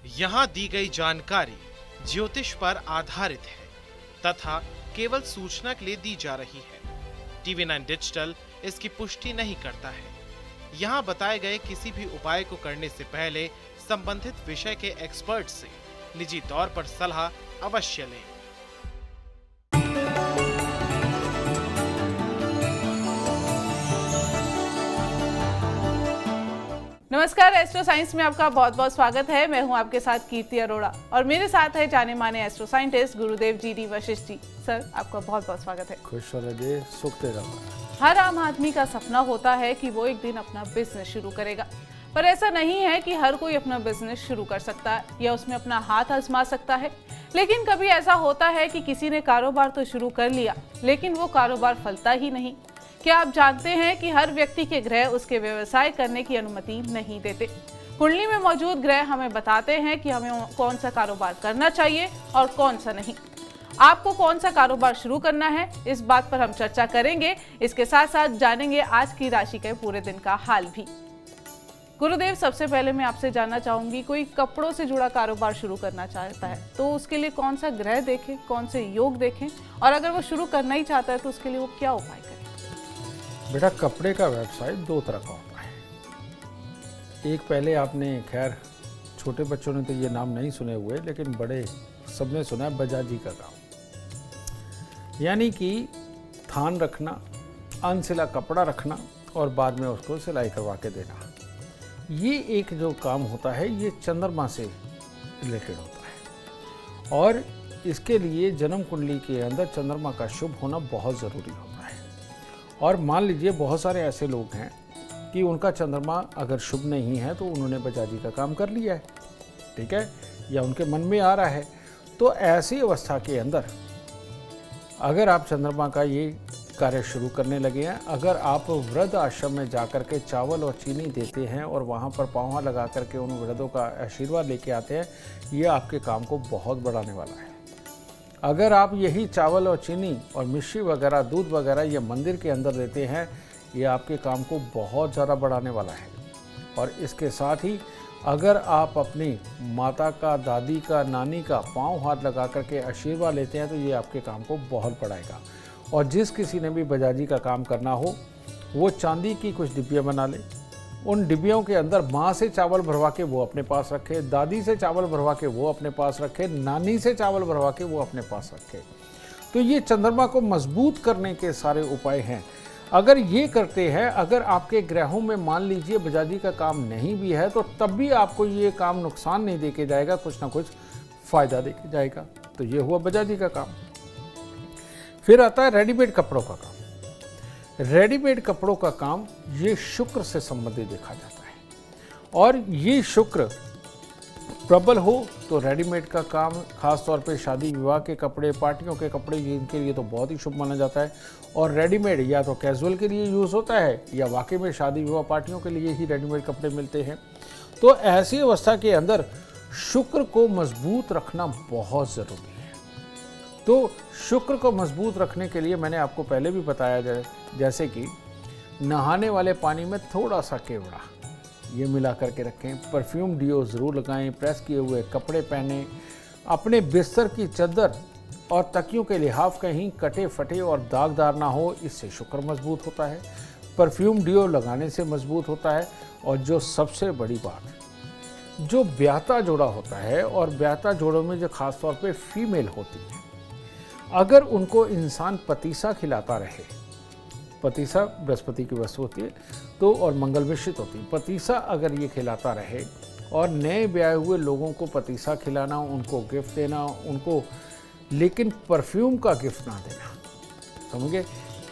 यहाँ दी गई जानकारी ज्योतिष पर आधारित है तथा केवल सूचना के लिए दी जा रही है। TV9 डिजिटल इसकी पुष्टि नहीं करता है। यहाँ बताए गए किसी भी उपाय को करने से पहले संबंधित विषय के एक्सपर्ट से निजी तौर पर सलाह अवश्य लें। नमस्कार, एस्ट्रो साइंस में आपका बहुत बहुत स्वागत है। मैं हूं आपके साथ कीर्ति अरोड़ा और मेरे साथ है जाने माने एस्ट्रो साइंटिस्ट गुरुदेव जी वशिष्ठ जी। सर, आपका बहुत बहुत स्वागत है। खुश रहिए, सुख दे रहा। हर आम आदमी का सपना होता है कि वो एक दिन अपना बिजनेस शुरू करेगा, पर ऐसा नहीं है कि हर कोई अपना बिजनेस शुरू कर सकता है या उसमें अपना हाथ आजमा सकता है। लेकिन कभी ऐसा होता है कि किसी ने कारोबार तो शुरू कर लिया लेकिन वो कारोबार फलता ही नहीं। क्या आप जानते हैं कि हर व्यक्ति के ग्रह उसके व्यवसाय करने की अनुमति नहीं देते। कुंडली में मौजूद ग्रह हमें बताते हैं कि हमें कौन सा कारोबार करना चाहिए और कौन सा नहीं। आपको कौन सा कारोबार शुरू करना है, इस बात पर हम चर्चा करेंगे। इसके साथ साथ जानेंगे आज की राशि के पूरे दिन का हाल भी। गुरुदेव, सबसे पहले मैं आपसे जानना चाहूंगी, कोई कपड़ों से जुड़ा कारोबार शुरू करना चाहता है तो उसके लिए कौन सा ग्रह देखें, कौन से योग देखें, और अगर वो शुरू करना ही चाहता है तो उसके लिए वो क्या उपाय करें? बेटा, कपड़े का व्यवसाय दो तरह का होता है। एक, पहले आपने, खैर छोटे बच्चों ने तो ये नाम नहीं सुने हुए, लेकिन बड़े सबने सुना है, बजाजी का काम। यानी कि थान रखना, अनसिला कपड़ा रखना और बाद में उसको सिलाई करवा के देना। ये एक जो काम होता है ये चंद्रमा से रिलेटेड होता है और इसके लिए जन्म कुंडली के अंदर चंद्रमा का शुभ होना बहुत ज़रूरी होता है। और मान लीजिए बहुत सारे ऐसे लोग हैं कि उनका चंद्रमा अगर शुभ नहीं है तो उन्होंने बजाजी का काम कर लिया है, ठीक है, या उनके मन में आ रहा है। तो ऐसी अवस्था के अंदर अगर आप चंद्रमा का ये कार्य शुरू करने लगे हैं, अगर आप वृद्ध आश्रम में जाकर के चावल और चीनी देते हैं और वहाँ पर पाँव लगा करके उन वृद्धों का आशीर्वाद लेके आते हैं, ये आपके काम को बहुत बढ़ाने वाला है। अगर आप यही चावल और चीनी और मिश्री वगैरह, दूध वगैरह ये मंदिर के अंदर देते हैं, ये आपके काम को बहुत ज़्यादा बढ़ाने वाला है। और इसके साथ ही अगर आप अपनी माता का, दादी का, नानी का पाँव हाथ लगा करके आशीर्वाद लेते हैं तो ये आपके काम को बहुत बढ़ाएगा। और जिस किसी ने भी बजाजी का काम करना हो वो चांदी की कुछ डिब्बियाँ बना ले, उन डिब्बियों के अंदर माँ से चावल भरवा के वो अपने पास रखे, दादी से चावल भरवा के वो अपने पास रखे, नानी से चावल भरवा के वो अपने पास रखे। तो ये चंद्रमा को मजबूत करने के सारे उपाय हैं। अगर ये करते हैं, अगर आपके ग्रहों में मान लीजिए बजाजी का काम नहीं भी है तो तब भी आपको ये काम नुकसान नहीं दे के जाएगा, कुछ ना कुछ फायदा दे के जाएगा। तो ये हुआ बजाजी का काम। फिर आता है रेडीमेड कपड़ों का काम। रेडीमेड कपड़ों का काम ये शुक्र से संबंधित देखा जाता है और ये शुक्र प्रबल हो तो रेडीमेड का काम, खास तौर पे शादी विवाह के कपड़े, पार्टियों के कपड़े, इनके लिए तो बहुत ही शुभ माना जाता है। और रेडीमेड या तो कैजुअल के लिए यूज़ होता है या वाकई में शादी विवाह पार्टियों के लिए ही रेडीमेड कपड़े मिलते हैं। तो ऐसी अवस्था के अंदर शुक्र को मजबूत रखना बहुत ज़रूरी है। तो शुक्र को मजबूत रखने के लिए मैंने आपको पहले भी बताया जाए, जैसे कि नहाने वाले पानी में थोड़ा सा केवड़ा ये मिला करके रखें, परफ्यूम डिओ ज़रूर लगाएं, प्रेस किए हुए कपड़े पहने, अपने बिस्तर की चादर और तकियों के लिहाफ कहीं कटे फटे और दागदार ना हो, इससे शुक्र मजबूत होता है। परफ्यूम डिओ लगाने से मजबूत होता है। और जो सबसे बड़ी बात, जो ब्याहता जोड़ा होता है और ब्याहता जोड़ों में जो खास तौर पे फीमेल होती है, अगर उनको इंसान पतीसा खिलाता रहे, पतीसा बृहस्पति की वस्तु होती है तो और मंगल मिश्रित होती है, पतीसा अगर ये खिलाता रहे और नए ब्याहे हुए लोगों को पतीसा खिलाना, उनको गिफ्ट देना, उनको लेकिन परफ्यूम का गिफ्ट ना देना, समझे,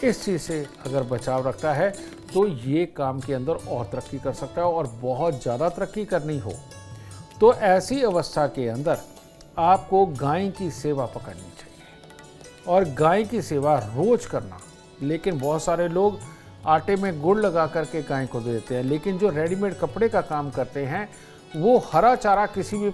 इस चीज़ से अगर बचाव रखता है तो ये काम के अंदर और तरक्की कर सकता है। और बहुत ज़्यादा तरक्की करनी हो तो ऐसी अवस्था के अंदर आपको गाय की सेवा पकड़नी चाहिए और गाय की सेवा रोज करना। लेकिन बहुत सारे लोग आटे में गुड़ लगा करके गाय को देते हैं, लेकिन जो रेडीमेड कपड़े का काम करते हैं वो हरा चारा, किसी भी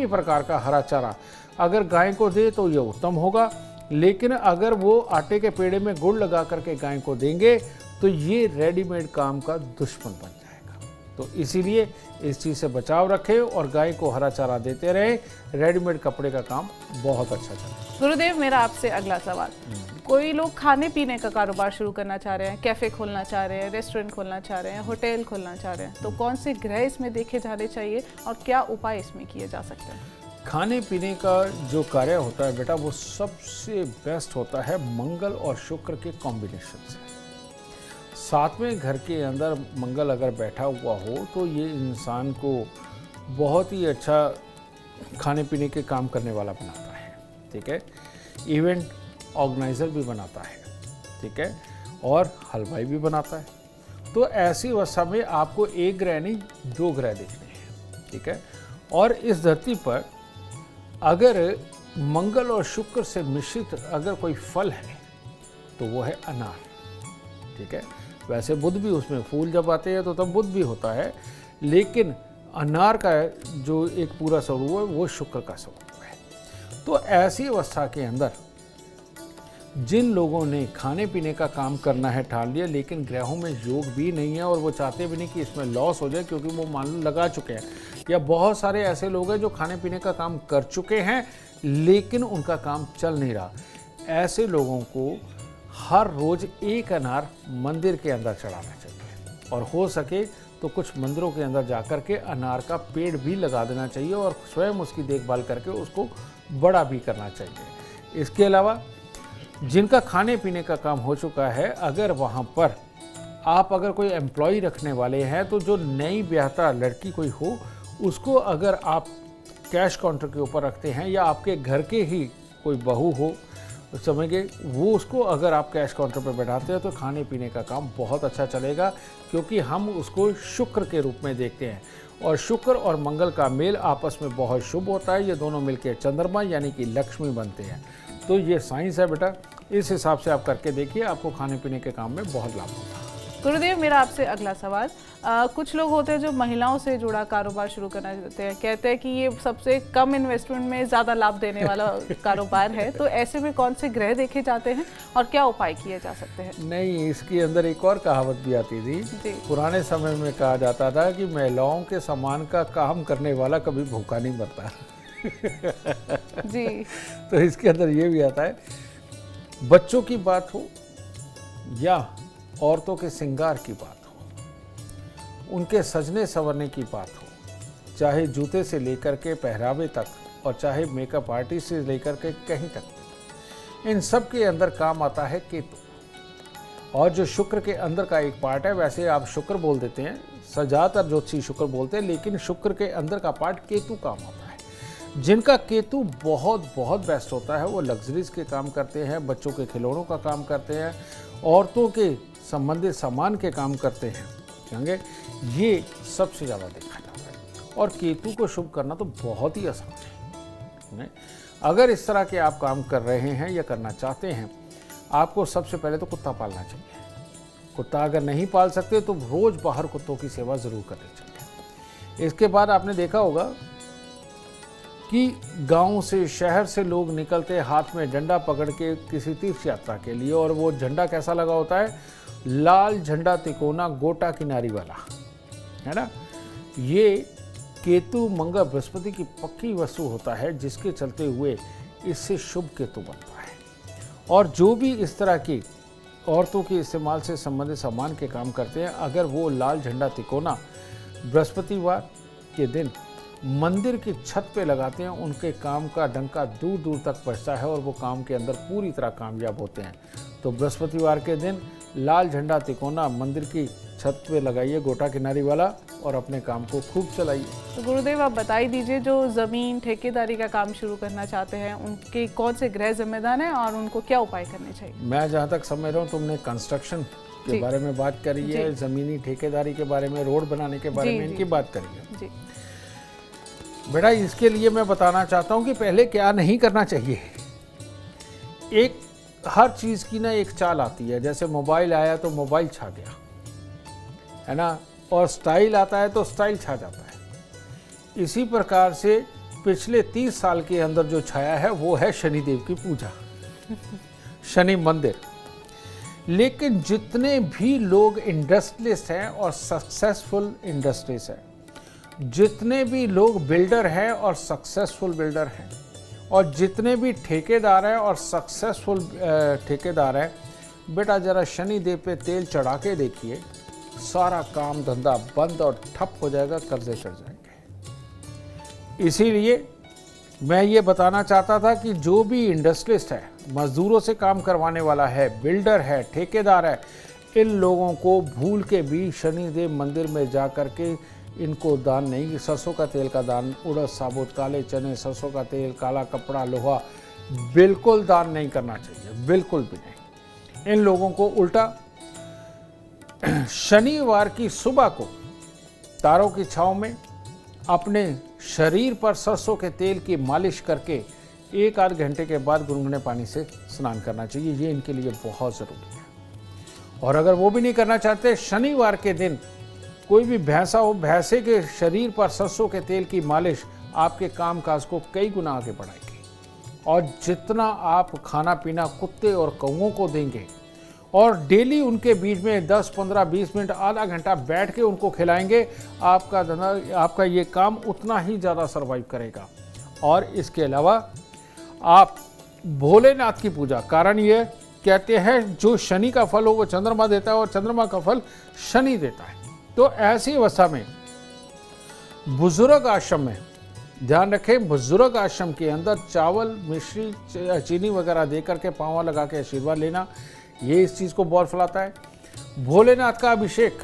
प्रकार का हरा चारा अगर गाय को दे तो ये उत्तम होगा। लेकिन अगर वो आटे के पेड़े में गुड़ लगा करके गाय को देंगे तो ये रेडीमेड काम का दुश्मन बन जाएगा। तो इसीलिए इस चीज़ से बचाव रखें और गाय को हरा चारा देते रहें। रेडीमेड कपड़े का काम बहुत अच्छा चले। गुरुदेव, मेरा आपसे अगला सवाल, कोई लोग खाने पीने का कारोबार शुरू करना चाह रहे हैं, कैफे खोलना चाह रहे हैं, रेस्टोरेंट खोलना चाह रहे हैं, होटल खोलना चाह रहे हैं, तो कौन से ग्रह इसमें देखे जाने चाहिए और क्या उपाय इसमें किए जा सकते हैं? खाने पीने का जो कार्य होता है बेटा, वो सबसे बेस्ट होता है मंगल और शुक्र के कॉम्बिनेशन से। सातवें घर के अंदर मंगल अगर बैठा हुआ हो तो ये इंसान को बहुत ही अच्छा खाने पीने के काम करने वाला बनाता है, ठीक है। इवेंट ऑर्गेनाइज़र भी बनाता है, ठीक है, और हलवाई भी बनाता है। तो ऐसी अवस्था में आपको एक ग्रह नहीं 2 ग्रह देखने हैं, ठीक है। और इस धरती पर अगर मंगल और शुक्र से मिश्रित अगर कोई फल है तो वो है अनार, ठीक है। वैसे बुध भी, उसमें फूल जब आते हैं तो तब बुध भी होता है, लेकिन अनार का जो एक पूरा स्वरूप है वो शुक्र का स्वरूप है। तो ऐसी अवस्था के अंदर जिन लोगों ने खाने पीने का काम करना है ठान लिया, लेकिन ग्रहों में योग भी नहीं है और वो चाहते भी नहीं कि इसमें लॉस हो जाए, क्योंकि वो मान लो लगा चुके हैं, या बहुत सारे ऐसे लोग हैं जो खाने पीने का काम कर चुके हैं लेकिन उनका काम चल नहीं रहा, ऐसे लोगों को हर रोज एक अनार मंदिर के अंदर चढ़ाना चाहिए और हो सके तो कुछ मंदिरों के अंदर जाकर के अनार का पेड़ भी लगा देना चाहिए और स्वयं उसकी देखभाल करके उसको बड़ा भी करना चाहिए। इसके अलावा जिनका खाने पीने का काम हो चुका है, अगर वहाँ पर आप अगर कोई एम्प्लॉय रखने वाले हैं तो जो नई ब्याहता लड़की कोई हो उसको अगर आप कैश काउंटर के ऊपर रखते हैं, या आपके घर के ही कोई बहू हो समझिए, वो उसको अगर आप कैश काउंटर पर बैठाते हैं तो खाने पीने का काम बहुत अच्छा चलेगा, क्योंकि हम उसको शुक्र के रूप में देखते हैं और शुक्र और मंगल का मेल आपस में बहुत शुभ होता है। ये दोनों मिलकर चंद्रमा यानी कि लक्ष्मी बनते हैं। तो ये साइंस है बेटा, इस हिसाब से आप करके देखिए, आपको खाने पीने के काम में बहुत लाभ होगा। गुरुदेव, मेरा आपसे अगला सवाल, कुछ लोग होते हैं जो महिलाओं से जुड़ा कारोबार शुरू करना चाहते हैं, कहते हैं कि ये सबसे कम इन्वेस्टमेंट में ज़्यादा लाभ देने वाला कारोबार है, तो ऐसे में कौन से ग्रह देखे जाते हैं और क्या उपाय किए जा सकते हैं? नहीं, इसके अंदर एक और कहावत भी आती थी, पुराने समय में कहा जाता था कि महिलाओं के सामान का काम करने वाला कभी भूखा नहीं मरता। जी। तो इसके अंदर ये भी आता है, बच्चों की बात हो या औरतों के श्रृंगार की बात हो, उनके सजने संवरने की बात हो, चाहे जूते से लेकर के पहरावे तक और चाहे मेकअप आर्टिस्ट से लेकर के कहीं तक, इन सब के अंदर काम आता है केतु। और जो शुक्र के अंदर का एक पार्ट है, वैसे आप शुक्र बोल देते हैं, ज़्यादातर ज्योतिषी शुक्र बोलते हैं, लेकिन शुक्र के अंदर का पार्ट केतु काम आता है। जिनका केतु बहुत बहुत बेस्ट होता है वो लग्जरीज के काम करते हैं, बच्चों के खिलौनों का काम करते हैं, औरतों के संबंधित सामान के काम करते हैं, समझे, ये सबसे ज़्यादा देखा जाता है। और केतु को शुभ करना तो बहुत ही आसान है। अगर इस तरह के आप काम कर रहे हैं या करना चाहते हैं, आपको सबसे पहले तो कुत्ता पालना चाहिए। कुत्ता अगर नहीं पाल सकते तो रोज़ बाहर कुत्तों की सेवा ज़रूर करनी चाहिए। इसके बाद आपने देखा होगा कि गांव से शहर से लोग निकलते हाथ में डंडा पकड़ के किसी तीर्थ यात्रा के लिए, और वो झंडा कैसा लगा होता है, लाल झंडा तिकोना गोटा किनारी वाला, है ना। ये केतु मंगल बृहस्पति की पक्की वस्तु होता है, जिसके चलते हुए इससे शुभ केतु बनता है। और जो भी इस तरह की औरतों के इस्तेमाल से संबंधित सामान के काम करते हैं, अगर वो लाल झंडा तिकोना बृहस्पतिवार के दिन मंदिर की छत पे लगाते हैं, उनके काम का डंका दूर दूर तक पहुंचता है और वो काम के अंदर पूरी तरह कामयाब होते हैं। तो बृहस्पतिवार के दिन लाल झंडा तिकोना मंदिर की छत पे लगाइए, गोटा किनारी वाला, और अपने काम को खूब चलाइए। तो गुरुदेव, आप बताई दीजिए, जो ज़मीन ठेकेदारी का काम शुरू करना चाहते हैं उनके कौन से ग्रह जिम्मेदार हैं और उनको क्या उपाय करने चाहिए? मैं जहाँ तक समझ रहा हूँ, तुमने कंस्ट्रक्शन के बारे में बात करी है, ज़मीनी ठेकेदारी के बारे में, रोड बनाने के बारे में इनकी बात करी है। जी बेटा, इसके लिए मैं बताना चाहता हूँ कि पहले क्या नहीं करना चाहिए। एक हर चीज़ की ना एक चाल आती है, जैसे मोबाइल आया तो मोबाइल छा गया, है ना, और स्टाइल आता है तो स्टाइल छा जाता है। इसी प्रकार से पिछले 30 साल के अंदर जो छाया है वो है शनिदेव की पूजा, शनि मंदिर। लेकिन जितने भी लोग इंडस्ट्रियलिस्ट हैं और सक्सेसफुल इंडस्ट्रीज हैं, जितने भी लोग बिल्डर हैं और सक्सेसफुल बिल्डर हैं, और जितने भी ठेकेदार हैं और सक्सेसफुल ठेकेदार हैं, बेटा जरा शनि देव पे तेल चढ़ा के देखिए, सारा काम धंधा बंद और ठप हो जाएगा, कर्जे चढ़ जाएंगे। इसीलिए मैं ये बताना चाहता था कि जो भी इंडस्ट्रियलिस्ट है, मजदूरों से काम करवाने वाला है, बिल्डर है, ठेकेदार है, इन लोगों को भूल के भी शनिदेव मंदिर में जा कर के इनको दान नहीं, सरसों का तेल का दान, उड़द साबुत, काले चने, सरसों का तेल, काला कपड़ा, लोहा बिल्कुल दान नहीं करना चाहिए, बिल्कुल भी नहीं। इन लोगों को उल्टा शनिवार की सुबह को तारों की छांव में अपने शरीर पर सरसों के तेल की मालिश करके 1 आध घंटे के बाद गुनगुने पानी से स्नान करना चाहिए। ये इनके लिए बहुत ज़रूरी है। और अगर वो भी नहीं करना चाहते, शनिवार के दिन कोई भी भैंसा हो, भैंसे के शरीर पर सरसों के तेल की मालिश आपके काम काज को कई गुना आगे बढ़ाएगी। और जितना आप खाना पीना कुत्ते और कौओं को देंगे और डेली उनके बीच में 10, 15, 20 मिनट, आधा घंटा बैठ के उनको खिलाएंगे, आपका धंधा, आपका ये काम उतना ही ज़्यादा सर्वाइव करेगा। और इसके अलावा आप भोलेनाथ की पूजा, कारण ये कहते हैं जो शनि का फल हो वो चंद्रमा देता है और चंद्रमा का फल शनि देता है। तो ऐसी अवस्था में बुजुर्ग आश्रम में ध्यान रखें, बुजुर्ग आश्रम के अंदर चावल, मिश्री, चीनी वगैरह दे करके पांव लगा के आशीर्वाद लेना, ये इस चीज़ को बहुत फैलाता है। भोलेनाथ का अभिषेक,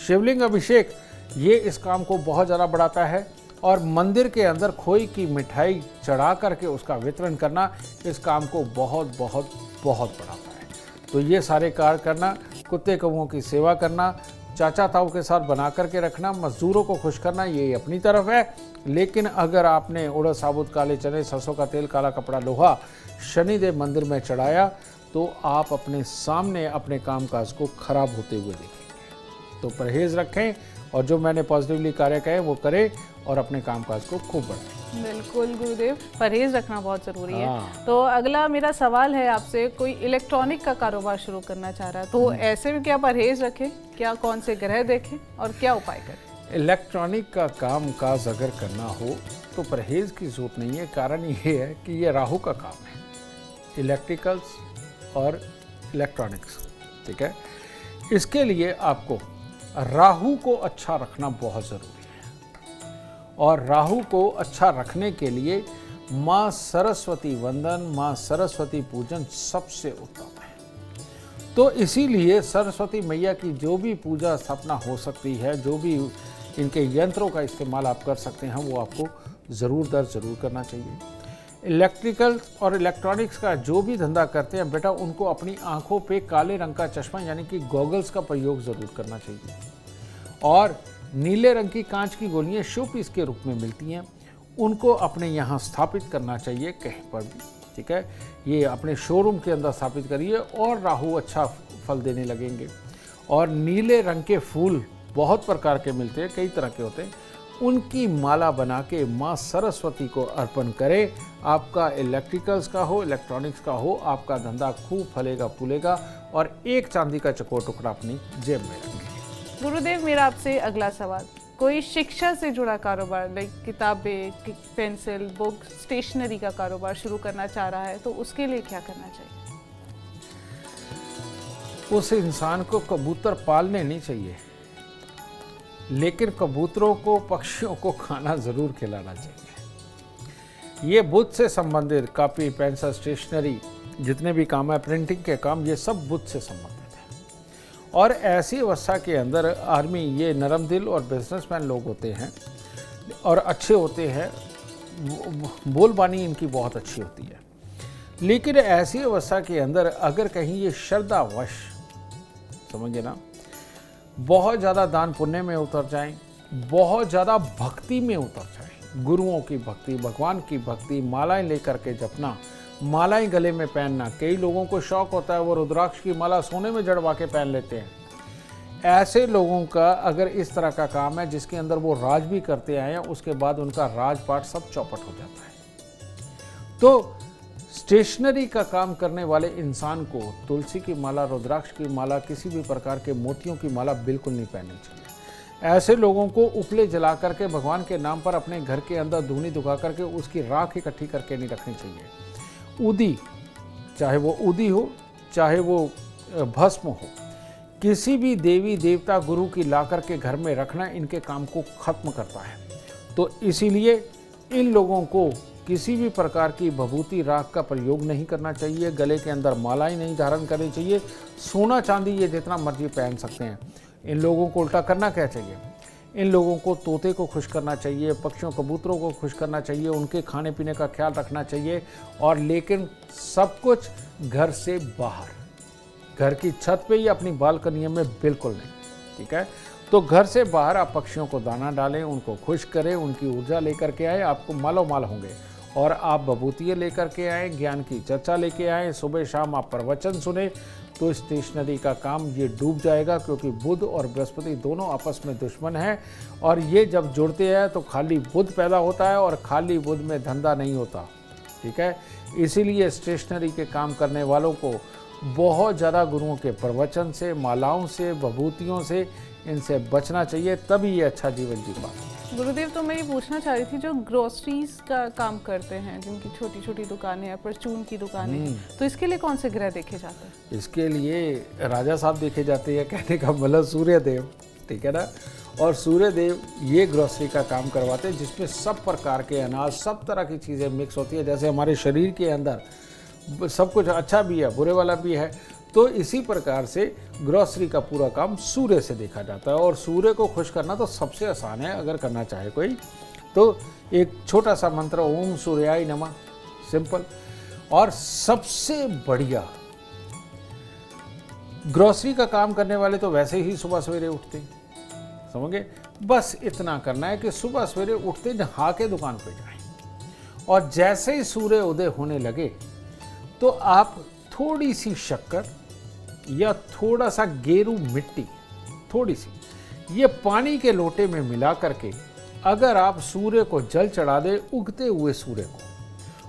शिवलिंग अभिषेक, ये इस काम को बहुत ज़्यादा बढ़ाता है। और मंदिर के अंदर खोई की मिठाई चढ़ा करके उसका वितरण करना इस काम को बहुत बहुत बहुत बढ़ाता है। तो ये सारे कार्य करना, कुत्ते कौओं की सेवा करना, चाचा ताऊ के साथ बना करके रखना, मजदूरों को खुश करना, ये अपनी तरफ है। लेकिन अगर आपने उड़द साबुत, काले चने, सरसों का तेल, काला कपड़ा, लोहा शनिदेव मंदिर में चढ़ाया तो आप अपने सामने अपने कामकाज को खराब होते हुए देखेंगे। तो परहेज रखें और जो मैंने पॉजिटिवली कार्य कहे वो करें और अपने कामकाज को खूब बढ़ाएं। बिल्कुल गुरुदेव, परहेज रखना बहुत ज़रूरी है। तो अगला मेरा सवाल है आपसे, कोई इलेक्ट्रॉनिक का कारोबार शुरू करना चाह रहा है तो ऐसे में क्या परहेज रखें, क्या कौन से ग्रह देखें और क्या उपाय करें? इलेक्ट्रॉनिक का काम काज अगर करना हो तो परहेज की जरूरत नहीं है। कारण ये है कि ये राहु का काम है, इलेक्ट्रिकल्स और इलेक्ट्रॉनिक्स, ठीक है। इसके लिए आपको राहु को अच्छा रखना बहुत ज़रूरी है। और राहु को अच्छा रखने के लिए माँ सरस्वती वंदन, माँ सरस्वती पूजन सबसे उत्तम है। तो इसीलिए सरस्वती मैया की जो भी पूजा स्थापना हो सकती है, जो भी इनके यंत्रों का इस्तेमाल आप कर सकते हैं, वो आपको ज़रूर ज़रूर करना चाहिए। इलेक्ट्रिकल और इलेक्ट्रॉनिक्स का जो भी धंधा करते हैं बेटा, उनको अपनी आंखों पे काले रंग का चश्मा यानी कि गॉगल्स का प्रयोग ज़रूर करना चाहिए। और नीले रंग की कांच की गोलियां शो पीस के रूप में मिलती हैं, उनको अपने यहाँ स्थापित करना चाहिए कहीं पर भी, ठीक है। ये अपने शोरूम के अंदर स्थापित करिए और राहु अच्छा फल देने लगेंगे। और नीले रंग के फूल बहुत प्रकार के मिलते हैं, कई तरह के होते हैं, उनकी माला बना के माँ सरस्वती को अर्पण करें। आपका इलेक्ट्रिकल्स का हो, इलेक्ट्रॉनिक्स का हो, आपका धंधा खूब फलेगा फूलेगा। और एक चांदी का चकोर टुकड़ा अपनी जेब में रखें। गुरुदेव, मेरा आपसे अगला सवाल, कोई शिक्षा से जुड़ा कारोबार, लाइक किताबें, पेंसिल, बुक, स्टेशनरी का कारोबार शुरू करना चाह रहा है तो उसके लिए क्या करना चाहिए? उस इंसान को कबूतर पालने नहीं चाहिए, लेकिन कबूतरों को, पक्षियों को खाना ज़रूर खिलाना चाहिए। ये बुद्ध से संबंधित कॉपी, पेंसिल, स्टेशनरी, जितने भी काम है, प्रिंटिंग के काम, ये सब बुद्ध से संबंधित है। और ऐसी अवस्था के अंदर आर्मी, ये नरम दिल और बिजनेसमैन लोग होते हैं और अच्छे होते हैं, बोलबानी इनकी बहुत अच्छी होती है। लेकिन ऐसी अवस्था के अंदर अगर कहीं ये श्रद्धावश, समझिए ना, बहुत ज़्यादा दान पुण्य में उतर जाएं, बहुत ज़्यादा भक्ति में उतर जाएं, गुरुओं की भक्ति, भगवान की भक्ति, मालाएं लेकर के जपना, मालाएं गले में पहनना, कई लोगों को शौक होता है वो रुद्राक्ष की माला सोने में जड़वा के पहन लेते हैं। ऐसे लोगों का अगर इस तरह का काम है जिसके अंदर वो राज भी करते आए हैं, उसके बाद उनका राजपाट सब चौपट हो जाता है। तो स्टेशनरी का काम करने वाले इंसान को तुलसी की माला, रुद्राक्ष की माला, किसी भी प्रकार के मोतियों की माला बिल्कुल नहीं पहननी चाहिए। ऐसे लोगों को उपले जला करके भगवान के नाम पर अपने घर के अंदर धूनी दुखा करके उसकी राख इकट्ठी करके नहीं रखनी चाहिए। उदी, चाहे वो उदी हो चाहे वो भस्म हो, किसी भी देवी देवता गुरु की ला करके घर में रखना इनके काम को खत्म करता है। तो इसीलिए इन लोगों को किसी भी प्रकार की भभूति राख का प्रयोग नहीं करना चाहिए। गले के अंदर मालाएं नहीं धारण करनी चाहिए। सोना चांदी ये जितना मर्जी पहन सकते हैं। इन लोगों को उल्टा करना क्या चाहिए? इन लोगों को तोते को खुश करना चाहिए, पक्षियों कबूतरों को खुश करना चाहिए, उनके खाने पीने का ख्याल रखना चाहिए। और लेकिन सब कुछ घर से बाहर, घर की छत पे या अपनी बालकनी में बिल्कुल नहीं, ठीक है। तो घर से बाहर आप पक्षियों को दाना डालें, उनको खुश करें, उनकी ऊर्जा लेकर के आए, आपको मालो माल होंगे। और आप भभूतियाँ लेकर के आए, ज्ञान की चर्चा लेके आए, सुबह शाम आप प्रवचन सुने, तो स्टेशनरी का काम ये डूब जाएगा। क्योंकि बुध और बृहस्पति दोनों आपस में दुश्मन हैं और ये जब जुड़ते हैं तो खाली बुध पैदा होता है और खाली बुध में धंधा नहीं होता, ठीक है। इसीलिए स्टेशनरी के काम करने वालों को बहुत ज़्यादा गुरुओं के प्रवचन से, मालाओं से, भभूतियों से इनसे बचना चाहिए, तभी ये अच्छा जीवन जी पाते हैं। गुरुदेव, तो मैं ये पूछना चाह रही थी, जो ग्रोसरीज का काम करते हैं, जिनकी छोटी छोटी दुकानें हैं, परचून की दुकानें हैं, तो इसके लिए कौन से ग्रह देखे जाते हैं? इसके लिए राजा साहब देखे जाते हैं, कहने का मतलब सूर्यदेव, ठीक है ना। और सूर्यदेव ये ग्रोसरी का काम करवाते हैं जिसमें सब प्रकार के अनाज, सब तरह की चीज़ें मिक्स होती है। जैसे हमारे शरीर के अंदर सब कुछ अच्छा भी है, बुरे वाला भी है, तो इसी प्रकार से ग्रोसरी का पूरा काम सूर्य से देखा जाता है। और सूर्य को खुश करना तो सबसे आसान है, अगर करना चाहे कोई तो एक छोटा सा मंत्र, ओम सूर्याय नमः, सिंपल। और सबसे बढ़िया, ग्रोसरी का काम करने वाले तो वैसे ही सुबह सवेरे उठते, समझे, बस इतना करना है कि सुबह सवेरे उठते नहा के दुकान पे जाएं और जैसे ही सूर्य उदय होने लगे तो आप थोड़ी सी शक्कर या थोड़ा सा गेरू मिट्टी, थोड़ी सी, ये पानी के लोटे में मिला करके अगर आप सूर्य को जल चढ़ा दें, उगते हुए सूर्य को,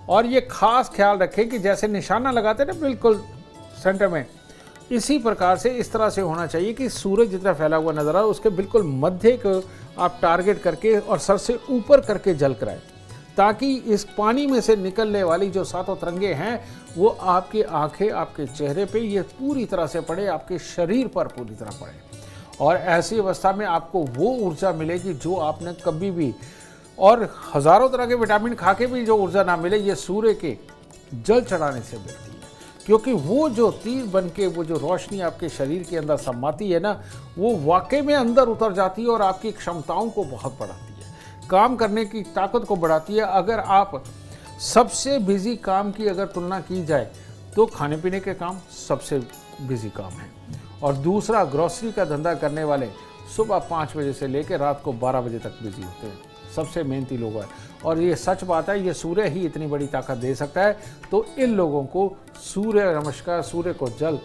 और ये खास ख्याल रखें कि जैसे निशाना लगाते हैं ना बिल्कुल सेंटर में, इसी प्रकार से इस तरह से होना चाहिए कि सूरज जितना फैला हुआ नजर आए उसके बिल्कुल मध्य को आप टारगेट करके और सर से ऊपर करके जल कराएं, ताकि इस पानी में से निकलने वाली जो सातों तरंगे हैं वो आपकी आंखें, आपके चेहरे पे ये पूरी तरह से पड़े, आपके शरीर पर पूरी तरह पड़े। और ऐसी अवस्था में आपको वो ऊर्जा मिलेगी जो आपने कभी भी, और हज़ारों तरह के विटामिन खा के भी जो ऊर्जा ना मिले, ये सूर्य के जल चढ़ाने से मिलती है। क्योंकि वो जो तीर बन के वो जो रोशनी आपके शरीर के अंदर समाती है ना, वो वाकई में अंदर उतर जाती है और आपकी क्षमताओं को बहुत बढ़ाती है, काम करने की ताकत को बढ़ाती है। अगर आप सबसे बिजी काम की अगर तुलना की जाए तो खाने पीने के काम सबसे बिजी काम है। और दूसरा, ग्रोसरी का धंधा करने वाले सुबह 5 बजे से लेकर रात को 12 बजे तक बिजी होते हैं, सबसे मेहनती लोग हैं। और ये सच बात है, ये सूर्य ही इतनी बड़ी ताकत दे सकता है। तो इन लोगों को सूर्य नमस्कार, सूर्य को जल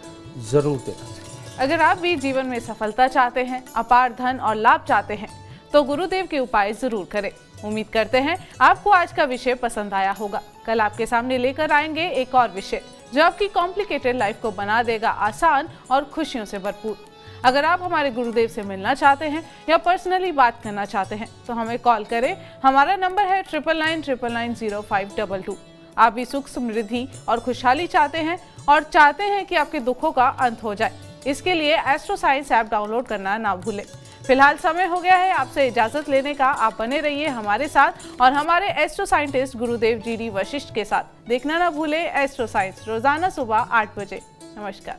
जरूर देना चाहिए। अगर आप भी जीवन में सफलता चाहते हैं, अपार धन और लाभ चाहते हैं, तो गुरुदेव के उपाय जरूर करें। उम्मीद करते हैं आपको आज का विषय पसंद आया होगा। कल आपके सामने लेकर आएंगे एक और विषय जो आपकी कॉम्प्लिकेटेड लाइफ को बना देगा आसान और खुशियों से भरपूर। अगर आप हमारे गुरुदेव से मिलना चाहते हैं या पर्सनली बात करना चाहते हैं तो हमें कॉल करें। हमारा नंबर है 9999905222। आप भी सुख, समृद्धि और खुशहाली चाहते हैं और चाहते हैं कि आपके दुखों का अंत हो जाए, इसके लिए एस्ट्रो साइंस ऐप डाउनलोड करना ना भूलें। फिलहाल समय हो गया है आपसे इजाजत लेने का। आप बने रहिए हमारे साथ और हमारे एस्ट्रो साइंटिस्ट गुरुदेव GD वशिष्ठ के साथ। देखना ना भूलें एस्ट्रो साइंस रोजाना सुबह 8 बजे। नमस्कार।